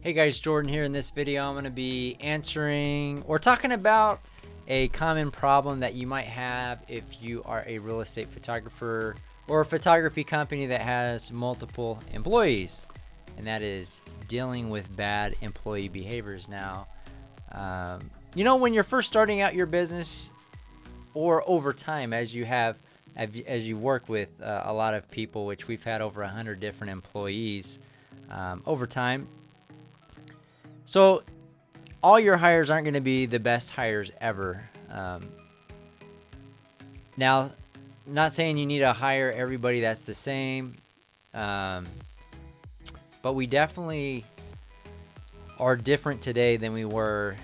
Hey guys, Jordan here. In this video I'm going to be answering or talking about a common problem that you might have if you are a real estate photographer or a photography company that has multiple employees, and that is dealing with bad employee behaviors. Now, when you're first starting out your business, or over time as you work with a lot of people, which we've had over 100 different employees over time. So all your hires aren't going to be the best hires ever. Now, not saying you need to hire everybody that's the same, but we definitely are different today than we were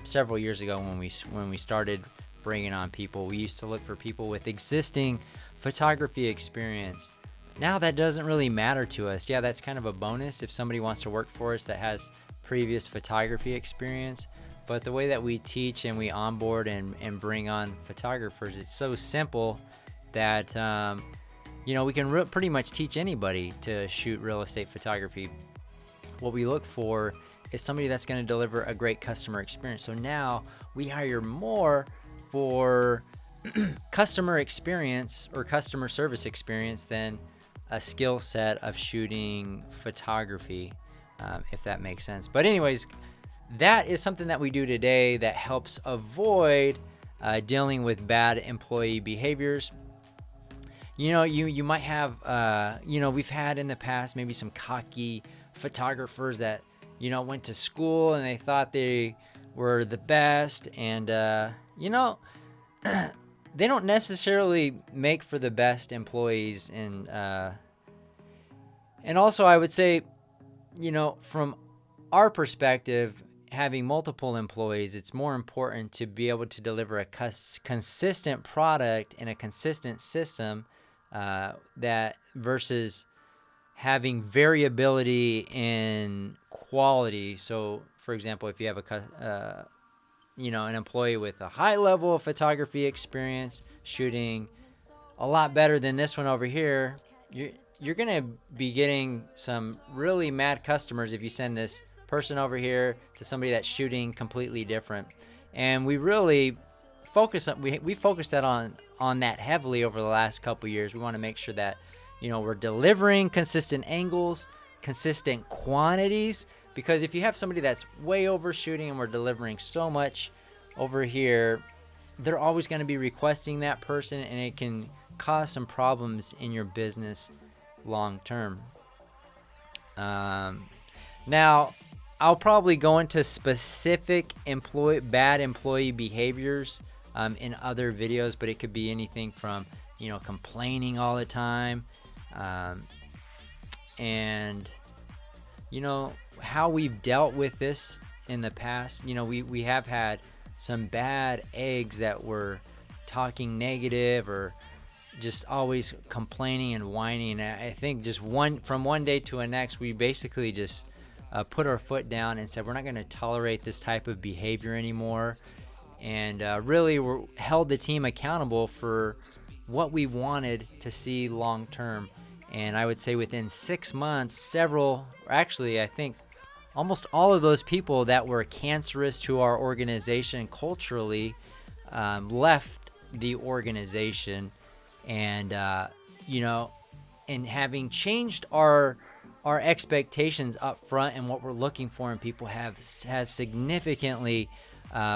several years ago when we started bringing on people. We used to look for people with existing photography experience. Now that doesn't really matter to us. Yeah, that's kind of a bonus if somebody wants to work for us that has previous photography experience. But the way that we teach and we onboard and bring on photographers, it's so simple that we can pretty much teach anybody to shoot real estate photography. What we look for is somebody that's going to deliver a great customer experience. So now we hire more for customer experience or customer service experience than a skill set of shooting photography, if that makes sense. But anyways, that is something that we do today that helps avoid dealing with bad employee behaviors. You might have, we've had in the past maybe some cocky photographers that, went to school and they thought they were the best, and, they don't necessarily make for the best employees. And also I would say, from our perspective, having multiple employees, it's more important to be able to deliver a consistent product and a consistent system that versus having variability in quality. So, for example, if you have an employee with a high level of photography experience shooting a lot better than this one over here, you're going to be getting some really mad customers if you send this person over here to somebody that's shooting completely different. And we really focus that on that heavily over the last couple years. We want to make sure that we're delivering consistent angles, consistent quantities, because if you have somebody that's way overshooting and we're delivering so much over here, they're always going to be requesting that person, and it can cause some problems in your business long term. Now, I'll probably go into specific bad employee behaviors in other videos, but it could be anything from complaining all the time, and how we've dealt with this in the past. We have had some bad eggs that were talking negative or just always complaining and whining. I think just from one day to the next, we basically just put our foot down and said we're not going to tolerate this type of behavior anymore, and really held the team accountable for what we wanted to see long term. And I would say within 6 months, I think almost all of those people that were cancerous to our organization culturally left the organization. And and having changed our expectations up front and what we're looking for in people has significantly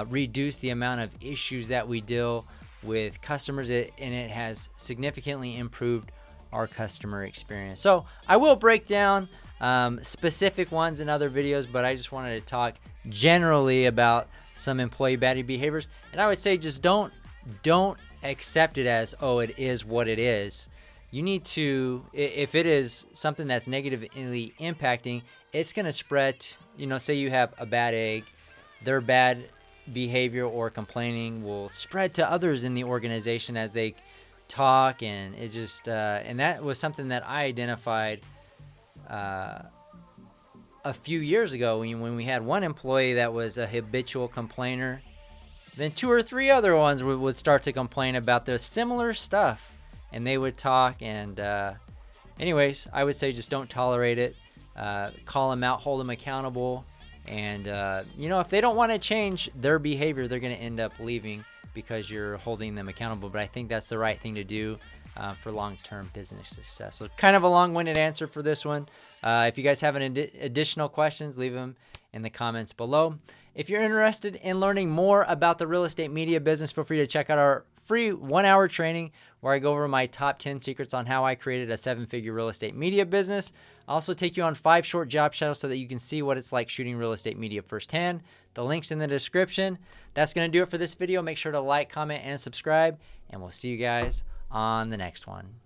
reduced the amount of issues that we deal with customers, and it has significantly improved our customer experience. So I will break down specific ones in other videos, but I just wanted to talk generally about some employee bad behaviors. And I would say just don't accept it as, oh, it is what it is. You need to, if it is something that's negatively impacting, it's going to spread. Say you have a bad egg, their bad behavior or complaining will spread to others in the organization as they talk, and it just and that was something that I identified a few years ago when we had one employee that was a habitual complainer. Then 2 or 3 other ones would start to complain about the similar stuff, and they would talk. And anyways, I would say just don't tolerate it. call them out, hold them accountable. And, if they don't want to change their behavior, they're going to end up leaving because you're holding them accountable. But I think that's the right thing to do for long-term business success. So kind of a long-winded answer for this one. If you guys have any additional questions, leave them in the comments below. If you're interested in learning more about the real estate media business, feel free to check out our free 1-hour training where I go over my top 10 secrets on how I created a 7-figure real estate media business. I also take you on 5 short job shadows so that you can see what it's like shooting real estate media firsthand. The link's in the description. That's going to do it for this video. Make sure to like, comment, and subscribe, and we'll see you guys on the next one.